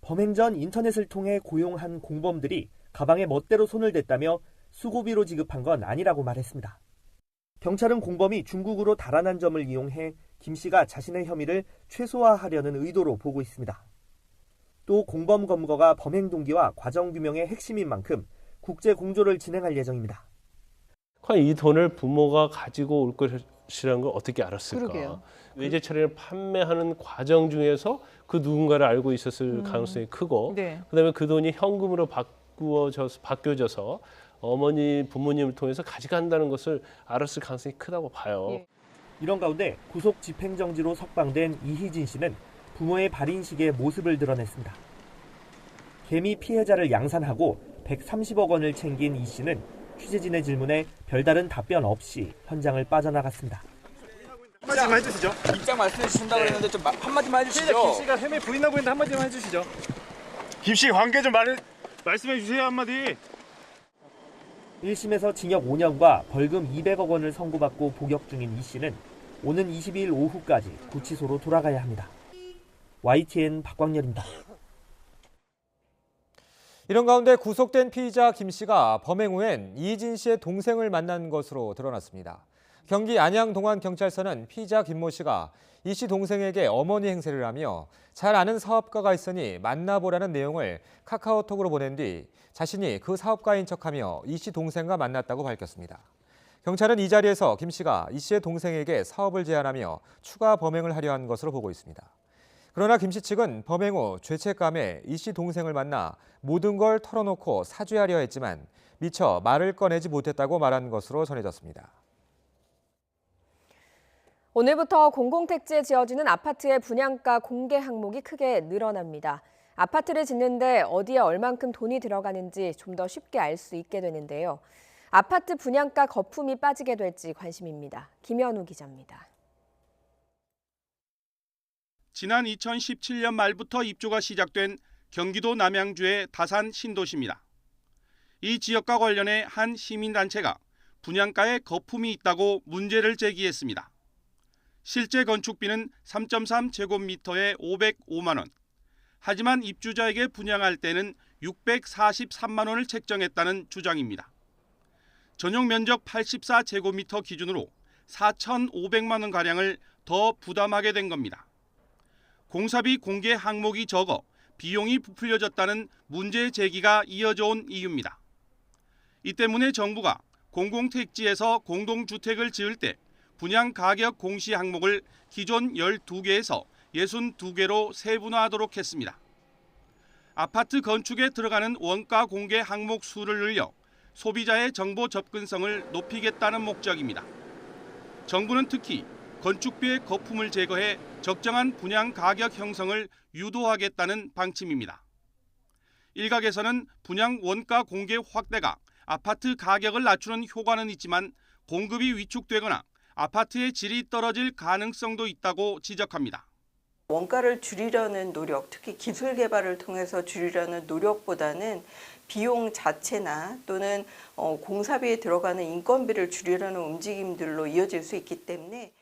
범행 전 인터넷을 통해 고용한 공범들이 가방에 멋대로 손을 댔다며 수고비로 지급한 건 아니라고 말했습니다. 경찰은 공범이 중국으로 달아난 점을 이용해 김 씨가 자신의 혐의를 최소화하려는 의도로 보고 있습니다. 또 공범 검거가 범행 동기와 과정 규명의 핵심인 만큼 국제 공조를 진행할 예정입니다. 과연 이 돈을 부모가 가지고 올 것이라는 걸 어떻게 알았을까? 그러게요. 외제 차량을 판매하는 과정 중에서 그 누군가를 알고 있었을 가능성이 크고, 네. 그다음에 그 돈이 현금으로 바뀌어져서 어머니, 부모님을 통해서 가져간다는 것을 알았을 가능성이 크다고 봐요. 이런 가운데 구속 집행정지로 석방된 이희진 씨는 부모의 발인식의 모습을 드러냈습니다. 개미 피해자를 양산하고 130억 원을 챙긴 이 씨는 취재진의 질문에 별다른 답변 없이 현장을 빠져나갔습니다. 한마디만 해주시죠. 입장 말씀해 주신다고 했는데 좀 한마디만 해주시죠. 김 씨가 혐의 부인하고 있는데 한마디만 해주시죠. 김 씨 관계 좀 말씀해 주세요, 한마디. 1심에서 징역 5년과 벌금 200억 원을 선고받고 복역 중인 이 씨는 오는 22일 오후까지 구치소로 돌아가야 합니다. YTN 박광렬입니다. 이런 가운데 구속된 피의자 김 씨가 범행 후엔 이희진 씨의 동생을 만난 것으로 드러났습니다. 경기 안양동안경찰서는 피의자 김모 씨가 이 씨 동생에게 어머니 행세를 하며 잘 아는 사업가가 있으니 만나보라는 내용을 카카오톡으로 보낸 뒤 자신이 그 사업가인 척하며 이 씨 동생과 만났다고 밝혔습니다. 경찰은 이 자리에서 김 씨가 이 씨의 동생에게 사업을 제안하며 추가 범행을 하려 한 것으로 보고 있습니다. 그러나 김 씨 측은 범행 후 죄책감에 이 씨 동생을 만나 모든 걸 털어놓고 사죄하려 했지만 미처 말을 꺼내지 못했다고 말한 것으로 전해졌습니다. 오늘부터 공공택지에 지어지는 아파트의 분양가 공개 항목이 크게 늘어납니다. 아파트를 짓는데 어디에 얼만큼 돈이 들어가는지 좀 더 쉽게 알 수 있게 되는데요. 아파트 분양가 거품이 빠지게 될지 관심입니다. 김현우 기자입니다. 지난 2017년 말부터 입주가 시작된 경기도 남양주의 다산 신도시입니다. 이 지역과 관련해 한 시민단체가 분양가에 거품이 있다고 문제를 제기했습니다. 실제 건축비는 3.3제곱미터에 505만 원. 하지만 입주자에게 분양할 때는 643만 원을 책정했다는 주장입니다. 전용 면적 84제곱미터 기준으로 4,500만 원가량을 더 부담하게 된 겁니다. 공사비 공개 항목이 적어 비용이 부풀려졌다는 문제 제기가 이어져 온 이유입니다. 이 때문에 정부가 공공택지에서 공동주택을 지을 때 분양 가격 공시 항목을 기존 12개에서 62개로 세분화하도록 했습니다. 아파트 건축에 들어가는 원가 공개 항목 수를 늘려 소비자의 정보 접근성을 높이겠다는 목적입니다. 정부는 특히 건축비의 거품을 제거해 적정한 분양 가격 형성을 유도하겠다는 방침입니다. 일각에서는 분양 원가 공개 확대가 아파트 가격을 낮추는 효과는 있지만 공급이 위축되거나 아파트의 질이 떨어질 가능성도 있다고 지적합니다. 원가를 줄이려는 노력, 특히 기술 개발을 통해서 줄이려는 노력보다는 비용 자체나 또는 공사비에 들어가는 인건비를 줄이려는 움직임들로 이어질 수 있기 때문에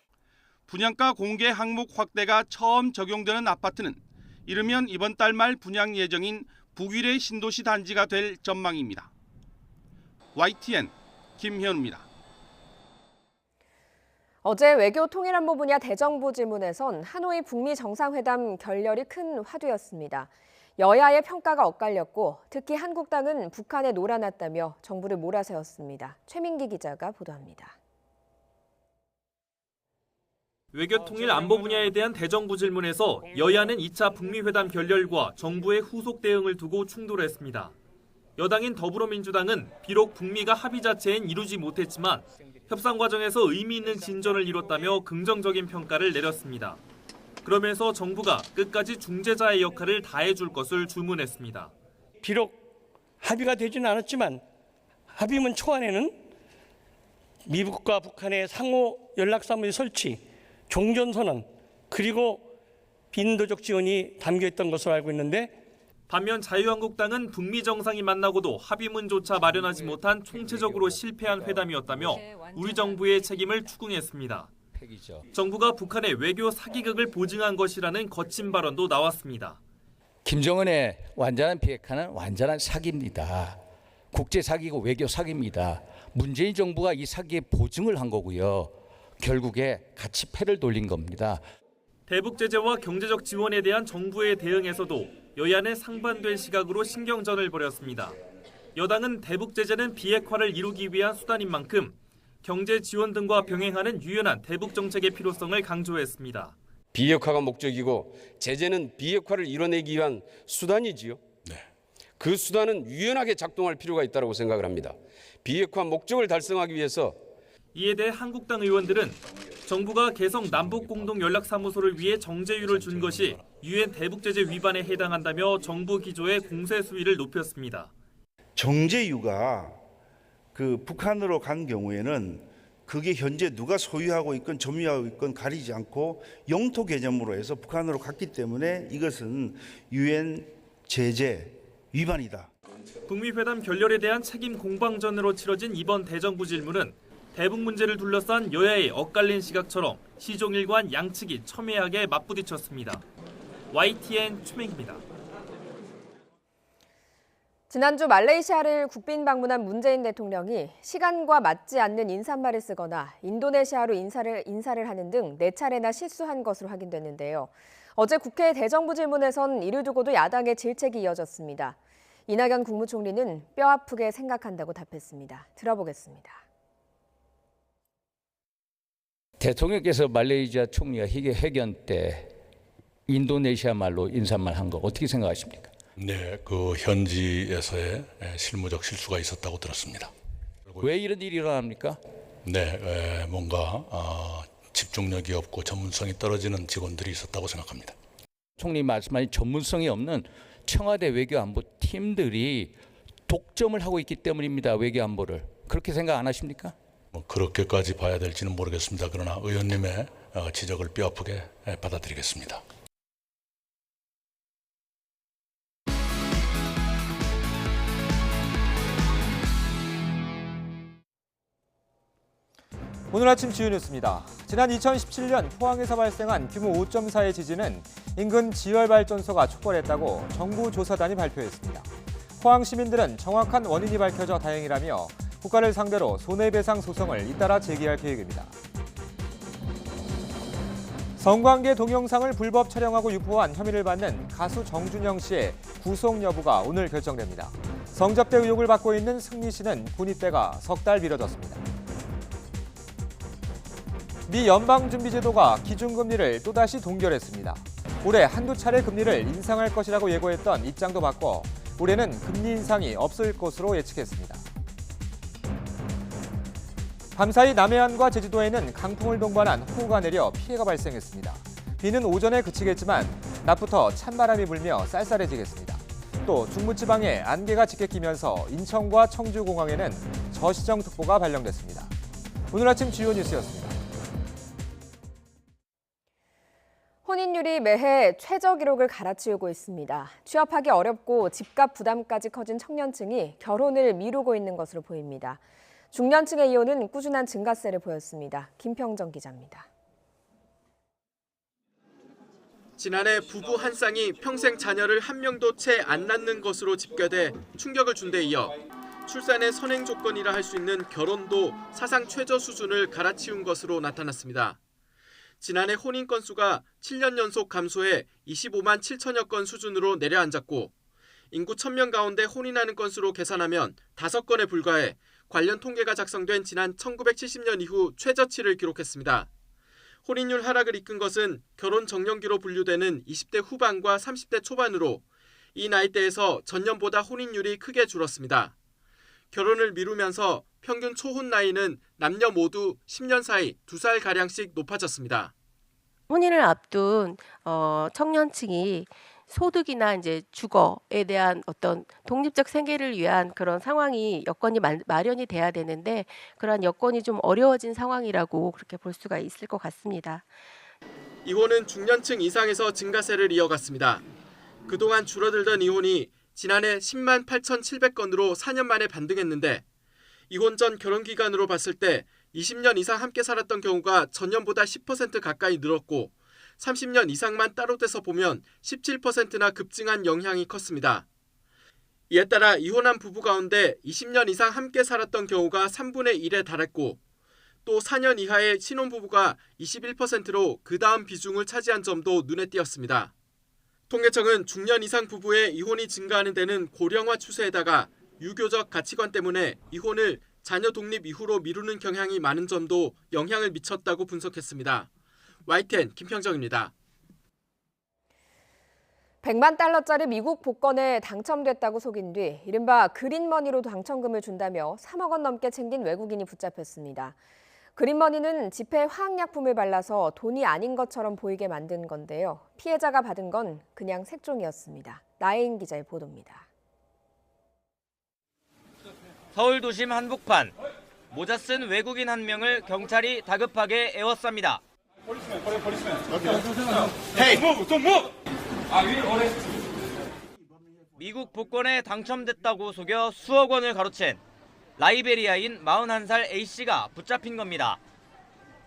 분양가 공개 항목 확대가 처음 적용되는 아파트는 이르면 이번 달 말 분양 예정인 북일의 신도시 단지가 될 전망입니다. YTN 김현우입니다. 어제 외교통일안보 분야 대정부 질문에선 하노이 북미 정상회담 결렬이 큰 화두였습니다. 여야의 평가가 엇갈렸고 특히 한국당은 북한에 놀아났다며 정부를 몰아세웠습니다. 최민기 기자가 보도합니다. 외교통일 안보 분야에 대한 대정부 질문에서 여야는 2차 북미 회담 결렬과 정부의 후속 대응을 두고 충돌했습니다. 여당인 더불어민주당은 비록 북미가 합의 자체엔 이루지 못했지만 협상 과정에서 의미 있는 진전을 이뤘다며 긍정적인 평가를 내렸습니다. 그러면서 정부가 끝까지 중재자의 역할을 다해줄 것을 주문했습니다. 비록 합의가 되지는 않았지만 합의문 초안에는 미국과 북한의 상호 연락사무소 설치, 종전선언, 그리고 빈도적 지원이 담겨있던 것으로 알고 있는데 반면 자유한국당은 북미 정상이 만나고도 합의문조차 마련하지 못한 총체적으로 실패한 회담이었다며 우리 정부의 책임을 추궁했습니다. 정부가 북한의 외교 사기극을 보증한 것이라는 거친 발언도 나왔습니다. 김정은의 완전한 비핵화는 완전한 사기입니다. 국제 사기고 외교 사기입니다. 문재인 정부가 이 사기에 보증을 한 거고요. 결국에 같이 패를 돌린 겁니다. 대북 제재와 경제적 지원에 대한 정부의 대응에서도 여야는 상반된 시각으로 신경전을 벌였습니다. 여당은 대북 제재는 비핵화를 이루기 위한 수단인 만큼 경제 지원 등과 병행하는 유연한 대북 정책의 필요성을 강조했습니다. 비핵화가 목적이고 제재는 비핵화를 이뤄내기 위한 수단이지요. 그 수단은 유연하게 작동할 필요가 있다고 생각을 합니다. 비핵화 목적을 달성하기 위해서 이에 대해 한국당 의원들은 정부가 개성 남북공동연락사무소를 위해 정제유를 준 것이 유엔 대북제재 위반에 해당한다며 정부 기조의 공세 수위를 높였습니다. 정제유가 그 북한으로 간 경우에는 그게 현재 누가 소유하고 있건 점유하고 있건 가리지 않고 영토 개념으로 해서 북한으로 갔기 때문에 이것은 유엔 제재 위반이다. 북미 회담 결렬에 대한 책임 공방전으로 치러진 이번 대정부 질문은 대북 문제를 둘러싼 여야의 엇갈린 시각처럼 시종일관 양측이 첨예하게 맞부딪혔습니다. YTN 추명입니다. 지난주 말레이시아를 국빈 방문한 문재인 대통령이 시간과 맞지 않는 인사말을 쓰거나 인도네시아로 인사를 하는 등 4차례나 실수한 것으로 확인됐는데요. 어제 국회 대정부 질문에선 이를 두고도 야당의 질책이 이어졌습니다. 이낙연 국무총리는 뼈아프게 생각한다고 답했습니다. 들어보겠습니다. 대통령께서 말레이시아 총리가 회견 때 인도네시아 말로 인사말 한 거 어떻게 생각하십니까? 네, 그 현지에서의 실무적 실수가 있었다고 들었습니다. 왜 이런 일이 일어납니까? 네, 뭔가 집중력이 없고 전문성이 떨어지는 직원들이 있었다고 생각합니다. 총리 말씀하신 전문성이 없는 청와대 외교안보 팀들이 독점을 하고 있기 때문입니다. 외교안보를. 그렇게 생각 안 하십니까? 뭐 그렇게까지 봐야 될지는 모르겠습니다. 그러나 의원님의 지적을 뼈아프게 받아들이겠습니다. 오늘 아침 주요 뉴스입니다. 지난 2017년 포항에서 발생한 규모 5.4의 지진은 인근 지열발전소가 촉발했다고 정부 조사단이 발표했습니다. 포항 시민들은 정확한 원인이 밝혀져 다행이라며 국가를 상대로 손해배상 소송을 잇따라 제기할 계획입니다. 성관계 동영상을 불법 촬영하고 유포한 혐의를 받는 가수 정준영 씨의 구속 여부가 오늘 결정됩니다. 성접대 의혹을 받고 있는 승리 씨는 군입대가 석 달 미뤄졌습니다. 미 연방준비제도가 기준금리를 또다시 동결했습니다. 올해 한두 차례 금리를 인상할 것이라고 예고했던 입장도 바꿔 올해는 금리 인상이 없을 것으로 예측했습니다. 밤사이 남해안과 제주도에는 강풍을 동반한 호우가 내려 피해가 발생했습니다. 비는 오전에 그치겠지만 낮부터 찬바람이 불며 쌀쌀해지겠습니다. 또 중부지방에 안개가 짙게 끼면서 인천과 청주공항에는 저시정특보가 발령됐습니다. 오늘 아침 주요 뉴스였습니다. 혼인율이 매해 최저 기록을 갈아치우고 있습니다. 취업하기 어렵고 집값 부담까지 커진 청년층이 결혼을 미루고 있는 것으로 보입니다. 중년층의 이혼은 꾸준한 증가세를 보였습니다. 김평정 기자입니다. 지난해 부부 한 쌍이 평생 자녀를 한 명도 채 안 낳는 것으로 집계돼 충격을 준 데 이어 출산의 선행 조건이라 할 수 있는 결혼도 사상 최저 수준을 갈아치운 것으로 나타났습니다. 지난해 혼인 건수가 7년 연속 감소해 25만 7천여 건 수준으로 내려앉았고 인구 1000명 가운데 혼인하는 건수로 계산하면 5건에 불과해 관련 통계가 작성된 지난 1970년 이후 최저치를 기록했습니다. 혼인율 하락을 이끈 것은 결혼 정년기로 분류되는 20대 후반과 30대 초반으로 이 나이대에서 전년보다 혼인율이 크게 줄었습니다. 결혼을 미루면서 평균 초혼 나이는 남녀 모두 10년 사이 2살가량씩 높아졌습니다. 혼인을 앞둔 청년층이 소득이나 이제 주거에 대한 어떤 독립적 생계를 위한 그런 상황이 여건이 마련이 돼야 되는데 그런 여건이 좀 어려워진 상황이라고 그렇게 볼 수가 있을 것 같습니다. 이혼은 중년층 이상에서 증가세를 이어갔습니다. 그동안 줄어들던 이혼이 지난해 10만 8,700건으로 4년 만에 반등했는데 이혼 전 결혼 기간으로 봤을 때 20년 이상 함께 살았던 경우가 전년보다 10% 가까이 늘었고 30년 이상만 따로 떼서 보면 17%나 급증한 영향이 컸습니다. 이에 따라 이혼한 부부 가운데 20년 이상 함께 살았던 경우가 3분의 1에 달했고 또 4년 이하의 신혼부부가 21%로 그 다음 비중을 차지한 점도 눈에 띄었습니다. 통계청은 중년 이상 부부의 이혼이 증가하는 데는 고령화 추세에다가 유교적 가치관 때문에 이혼을 자녀 독립 이후로 미루는 경향이 많은 점도 영향을 미쳤다고 분석했습니다. YTN 김평정입니다. 100만 달러짜리 미국 복권에 당첨됐다고 속인 뒤 이른바 그린머니로 당첨금을 준다며 3억 원 넘게 챙긴 외국인이 붙잡혔습니다. 그린머니는 지폐에 화학약품을 발라서 돈이 아닌 것처럼 보이게 만든 건데요. 피해자가 받은 건 그냥 색종이었습니다. 나혜인 기자의 보도입니다. 서울 도심 한복판, 모자 쓴 외국인 한 명을 경찰이 다급하게 에워쌉니다. 미국 복권에 당첨됐다고 속여 수억 원을 가로챈 라이베리아인 41살 A씨가 붙잡힌 겁니다.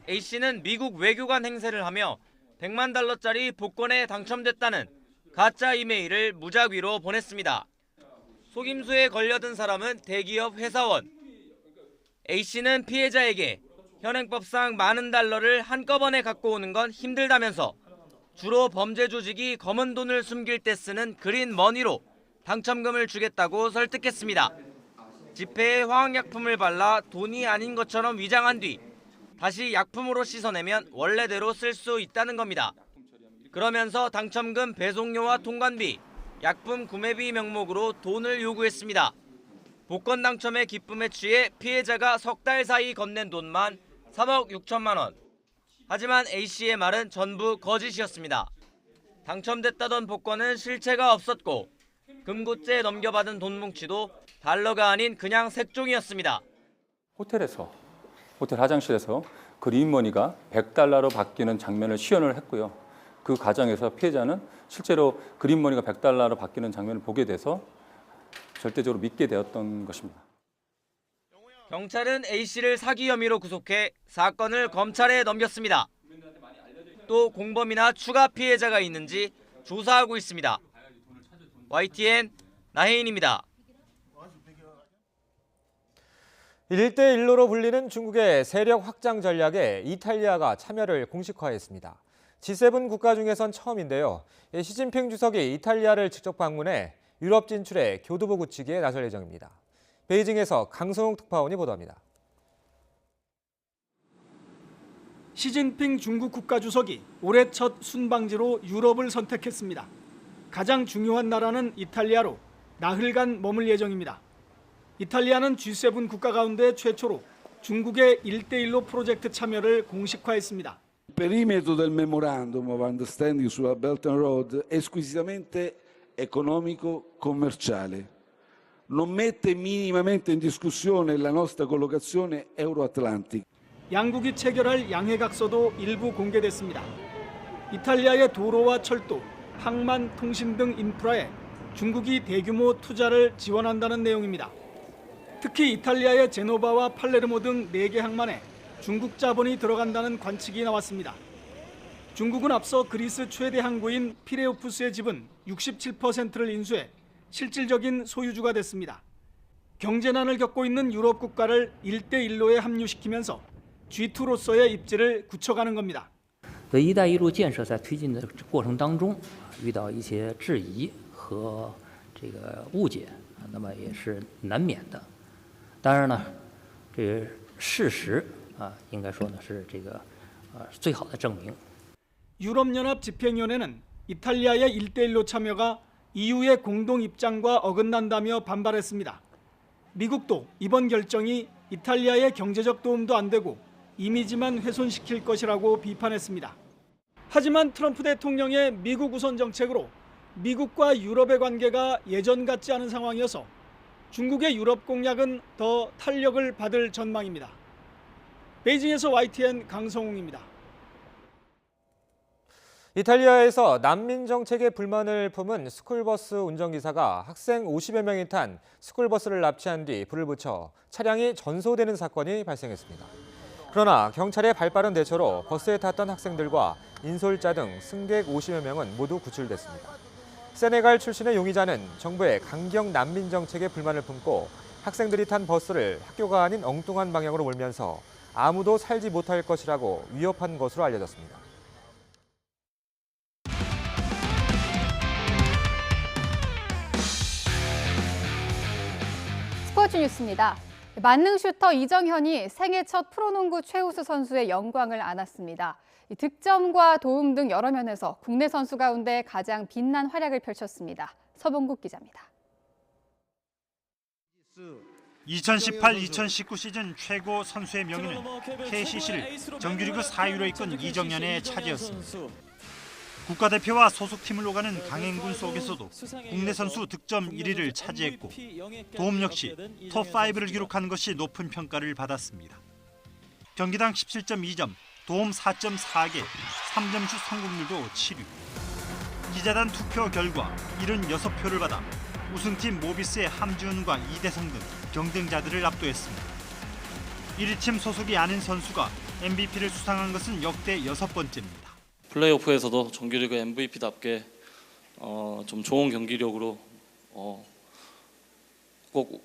A씨는 미국 외교관 행세를 하며 100만 달러짜리 복권에 당첨됐다는 가짜 이메일을 무작위로 보냈습니다. 속임수에 걸려든 사람은 대기업 회사원. A씨는 피해자에게 현행법상 많은 달러를 한꺼번에 갖고 오는 건 힘들다면서 주로 범죄 조직이 검은 돈을 숨길 때 쓰는 그린머니로 당첨금을 주겠다고 설득했습니다. 지폐에 화학약품을 발라 돈이 아닌 것처럼 위장한 뒤 다시 약품으로 씻어내면 원래대로 쓸 수 있다는 겁니다. 그러면서 당첨금 배송료와 통관비, 약품 구매비 명목으로 돈을 요구했습니다. 복권 당첨의 기쁨에 취해 피해자가 석 달 사이 건넨 돈만 3억 6천만 원. 하지만 A씨의 말은 전부 거짓이었습니다. 당첨됐다던 복권은 실체가 없었고 금고죄 넘겨받은 돈 뭉치도 달러가 아닌 그냥 색종이었습니다. 호텔 화장실에서 그린머니가 100달러로 바뀌는 장면을 시연을 했고요. 그 과정에서 피해자는 실제로 그린머니가 100달러로 바뀌는 장면을 보게 돼서 절대적으로 믿게 되었던 것입니다. 경찰은 A씨를 사기 혐의로 구속해 사건을 검찰에 넘겼습니다. 또 공범이나 추가 피해자가 있는지 조사하고 있습니다. YTN 나혜인입니다. 1대1로로 불리는 중국의 세력 확장 전략에 이탈리아가 참여를 공식화했습니다. G7 국가 중에선 처음인데요. 시진핑 주석이 이탈리아를 직접 방문해 유럽 진출에 교두보 굳히기에 나설 예정입니다. 베이징에서 강성욱 특파원이 보도합니다. 시진핑 중국 국가주석이 올해 첫 순방지로 유럽을 선택했습니다. 가장 중요한 나라는 이탈리아로 나흘간 머물 예정입니다. 이탈리아는 G7 국가 가운데 최초로 중국의 1대1로 프로젝트 참여를 공식화했습니다. Il perimetro del Memorandum of Understanding sulla Belt and Road è squisitamente economico-commerciale. Non mette minimamente in discussione la nostra collocazione euro-atlantica. 양국이 체결할 양해각서도 일부 공개됐습니다. 이탈리아의 도로와 철도, 항만, 통신 등 인프라에 중국이 대규모 투자를 지원한다는 내용입니다. 특히 이탈리아의 제노바와 팔레르모 등 4개 항만에 중국 자본이 들어간다는 관측이 나왔습니다. 중국은 앞서 그리스 최대 항구인 피레오푸스의 지분 67%를 인수해 실질적인 소유주가 됐습니다. 경제난을 겪고 있는 유럽 국가를 1대1로에 합류시키면서 G2로서의 입지를 굳혀가는 겁니다. 一带一路建设在推进的过程当中，遇到一些质疑和这个误解，那么也是难免的。当然呢，这个事实应该说呢是这个最好的证明。 유럽연합 집행위원회는 이탈리아의 1대1로 참여가 EU의 공동 입장과 어긋난다며 반발했습니다. 미국도 이번 결정이 이탈리아의 경제적 도움도 안 되고 이미지만 훼손시킬 것이라고 비판했습니다. 하지만 트럼프 대통령의 미국 우선 정책으로 미국과 유럽의 관계가 예전 같지 않은 상황이어서 중국의 유럽 공략은 더 탄력을 받을 전망입니다. 베이징에서 YTN 강성웅입니다. 이탈리아에서 난민 정책에 불만을 품은 스쿨버스 운전기사가 학생 50여 명이 탄 스쿨버스를 납치한 뒤 불을 붙여 차량이 전소되는 사건이 발생했습니다. 그러나 경찰의 발빠른 대처로 버스에 탔던 학생들과 인솔자 등 승객 50여 명은 모두 구출됐습니다. 세네갈 출신의 용의자는 정부의 강경 난민 정책에 불만을 품고 학생들이 탄 버스를 학교가 아닌 엉뚱한 방향으로 몰면서 아무도 살지 못할 것이라고 위협한 것으로 알려졌습니다. 스포츠 뉴스입니다. 만능 슈터 이정현이 생애 첫 프로농구 최우수 선수의 영광을 안았습니다. 득점과 도움 등 여러 면에서 국내 선수 가운데 가장 빛난 활약을 펼쳤습니다. 서봉국 기자입니다. 2018-2019 시즌 최고 선수의 명예는 KCC를 정규리그 4위로 이끈 이정현의 차지였습니다. 국가대표와 소속팀을 오가는 강행군 속에서도 국내 선수 득점 1위를 차지했고 도움 역시 톱5를 기록한 것이 높은 평가를 받았습니다. 경기당 17.2점, 도움 4.4개, 3점슛 성공률도 7위. 기자단 투표 결과 76표를 받아 우승팀 모비스의 함지훈과 이대성 등 경쟁자들을 압도했습니다. 1위 팀 소속이 아닌 선수가 MVP를 수상한 것은 역대 6번째입니다. 플레이오프에서도 정규리그 MVP답게 좀 좋은 경기력으로 꼭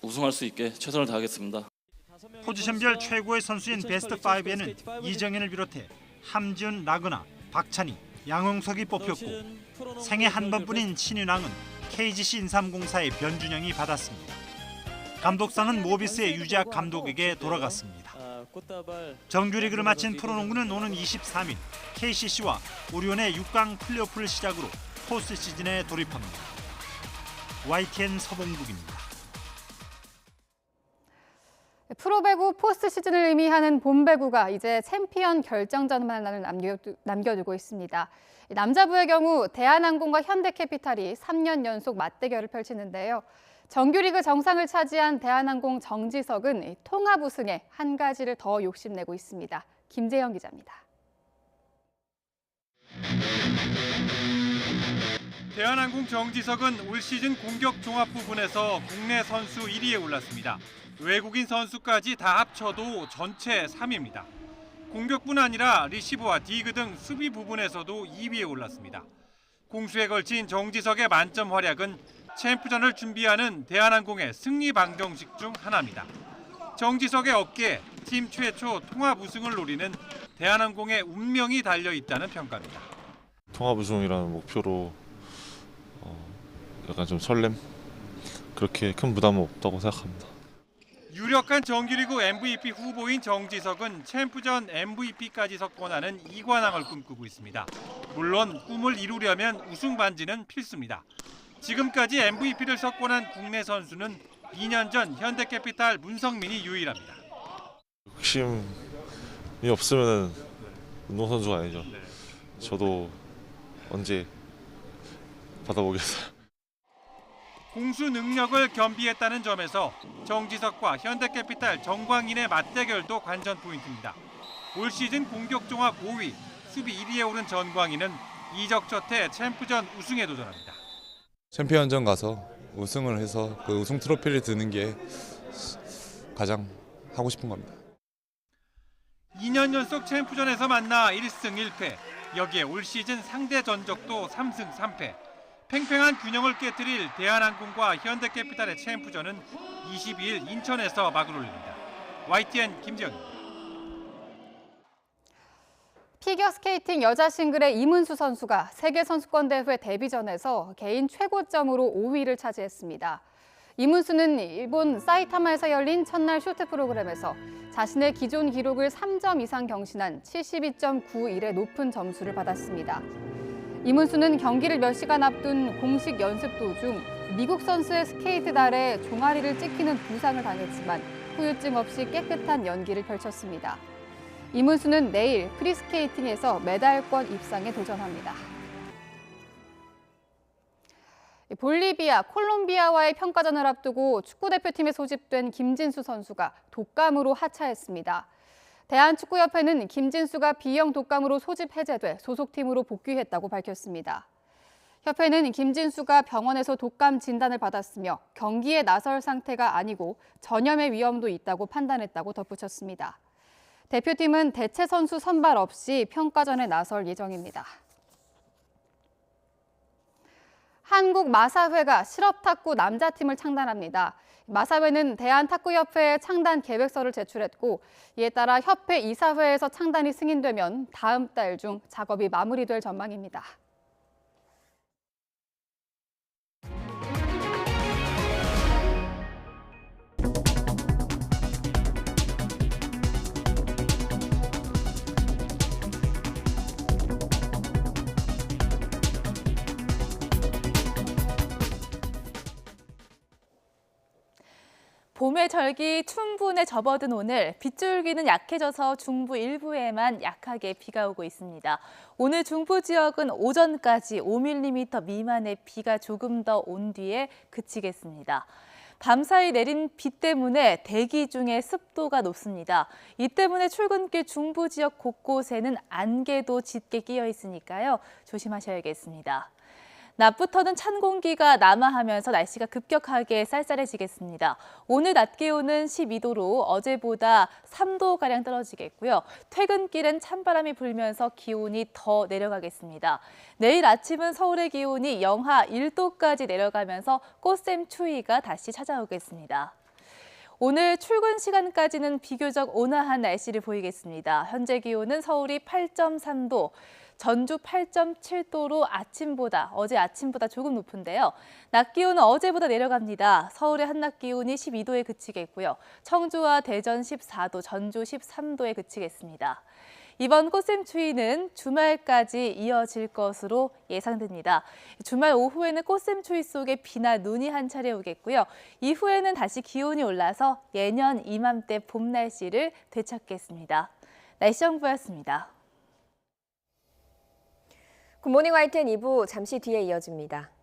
우승할 수 있게 최선을 다하겠습니다. 포지션별 최고의 선수인 베스트 5에는 이정현을 비롯해 함지훈, 라그나, 박찬희, 양홍석이 뽑혔고 생애 한 번뿐인 신인왕은 KGC 인삼공사의 변준영이 받았습니다. 감독상은 모비스의 유재학 감독에게 돌아갔습니다. 정규리그를 마친 프로농구는 오는 23일 KCC와 오리온의 6강 플레이오프를 시작으로 포스트 시즌에 돌입합니다. YTN 서봉국입니다. 프로배구 포스트 시즌을 의미하는 본배구가 이제 챔피언 결정전만을 남겨두고 있습니다. 남자부의 경우 대한항공과 현대캐피탈이 3년 연속 맞대결을 펼치는데요. 정규리그 정상을 차지한 대한항공 정지석은 통합 우승에 한 가지를 더 욕심내고 있습니다. 김재영 기자입니다. 대한항공 정지석은 올 시즌 공격 종합 부분에서 국내 선수 1위에 올랐습니다. 외국인 선수까지 다 합쳐도 전체 3위입니다. 공격뿐 아니라 리시브와 디그 등 수비 부분에서도 2위에 올랐습니다. 공수에 걸친 정지석의 만점 활약은 챔프전을 준비하는 대한항공의 승리 방정식 중 하나입니다. 정지석의 어깨에 팀 최초 통합 우승을 노리는 대한항공의 운명이 달려 있다는 평가입니다. 통합 우승이라는 목표로 약간 좀 설렘? 그렇게 큰 부담은 없다고 생각합니다. 유력한 정규리그 MVP 후보인 정지석은 챔프전 MVP까지 석권하는 이관왕을 꿈꾸고 있습니다. 물론 꿈을 이루려면 우승 반지는 필수입니다. 지금까지 MVP를 석권한 국내 선수는 2년 전 현대캐피탈 문성민이 유일합니다. 욕심이 없으면 운동선수가 아니죠. 저도 언제 받아보겠어요. 공수 능력을 겸비했다는 점에서 정지석과 현대캐피탈 정광인의 맞대결도 관전 포인트입니다. 올 시즌 공격 종합 5위, 수비 1위에 오른 전광인은 이적저태 챔프전 우승에 도전합니다. 챔피언전 가서 우승을 해서 그 우승 트로피를 드는 게 가장 하고 싶은 겁니다. 2년 연속 챔프전에서 만나 1승 1패, 여기에 올 시즌 상대 전적도 3승 3패. 팽팽한 균형을 깨뜨릴 대한항공과 현대캐피탈의 챔프전은 22일 인천에서 막을 올립니다. YTN 김지영입니다. 피겨스케이팅 여자 싱글의 이문수 선수가 세계선수권대회 데뷔전에서 개인 최고점으로 5위를 차지했습니다. 이문수는 일본 사이타마에서 열린 첫날 쇼트 프로그램에서 자신의 기존 기록을 3점 이상 경신한 72.91의 높은 점수를 받았습니다. 이문수는 경기를 몇 시간 앞둔 공식 연습 도중 미국 선수의 스케이트 달에 종아리를 찍히는 부상을 당했지만 후유증 없이 깨끗한 연기를 펼쳤습니다. 이문수는 내일 프리스케이팅에서 메달권 입상에 도전합니다. 볼리비아, 콜롬비아와의 평가전을 앞두고 축구대표팀에 소집된 김진수 선수가 독감으로 하차했습니다. 대한축구협회는 김진수가 B형 독감으로 소집 해제돼 소속팀으로 복귀했다고 밝혔습니다. 협회는 김진수가 병원에서 독감 진단을 받았으며 경기에 나설 상태가 아니고 전염의 위험도 있다고 판단했다고 덧붙였습니다. 대표팀은 대체 선수 선발 없이 평가전에 나설 예정입니다. 한국 마사회가 실업탁구 남자팀을 창단합니다. 마사회는 대한탁구협회에 창단 계획서를 제출했고 이에 따라 협회 이사회에서 창단이 승인되면 다음 달 중 작업이 마무리될 전망입니다. 봄의 절기 춘분에 접어든 오늘 빗줄기는 약해져서 중부 일부에만 약하게 비가 오고 있습니다. 오늘 중부 지역은 오전까지 5mm 미만의 비가 조금 더 온 뒤에 그치겠습니다. 밤사이 내린 비 때문에 대기 중에 습도가 높습니다. 이 때문에 출근길 중부 지역 곳곳에는 안개도 짙게 끼어 있으니까요. 조심하셔야겠습니다. 낮부터는 찬 공기가 남하하면서 날씨가 급격하게 쌀쌀해지겠습니다. 오늘 낮 기온은 12도로 어제보다 3도가량 떨어지겠고요. 퇴근길엔 찬바람이 불면서 기온이 더 내려가겠습니다. 내일 아침은 서울의 기온이 영하 1도까지 내려가면서 꽃샘 추위가 다시 찾아오겠습니다. 오늘 출근 시간까지는 비교적 온화한 날씨를 보이겠습니다. 현재 기온은 서울이 8.3도, 전주 8.7도로 어제 아침보다 조금 높은데요. 낮 기온은 어제보다 내려갑니다. 서울의 한낮 기온이 12도에 그치겠고요. 청주와 대전 14도, 전주 13도에 그치겠습니다. 이번 꽃샘 추위는 주말까지 이어질 것으로 예상됩니다. 주말 오후에는 꽃샘 추위 속에 비나 눈이 한 차례 오겠고요. 이후에는 다시 기온이 올라서 예년 이맘때 봄 날씨를 되찾겠습니다. 날씨 정보였습니다. 굿모닝 YTN 2부 잠시 뒤에 이어집니다.